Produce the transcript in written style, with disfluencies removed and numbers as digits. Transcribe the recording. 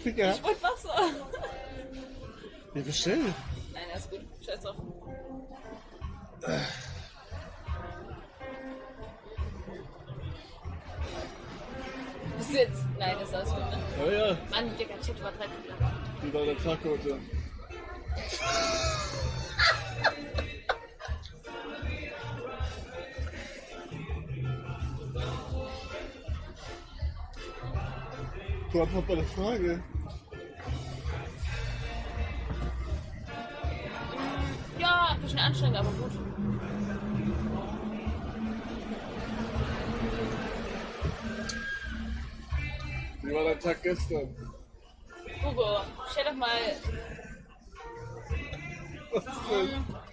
Ficker. Ich wollte Wasser. Ja, bestell. Nein, alles gut. Scheiß drauf. Bist du jetzt? Nein, das ist alles gut, ne? Ja, ja. Mann, Digga, Chat übertreibt wieder. Wie war der Tag heute? Du antwortest bei der Frage. Ja, ein bisschen anstrengend, aber gut. Wie war der Tag gestern? Hugo, stell doch mal. Was denn?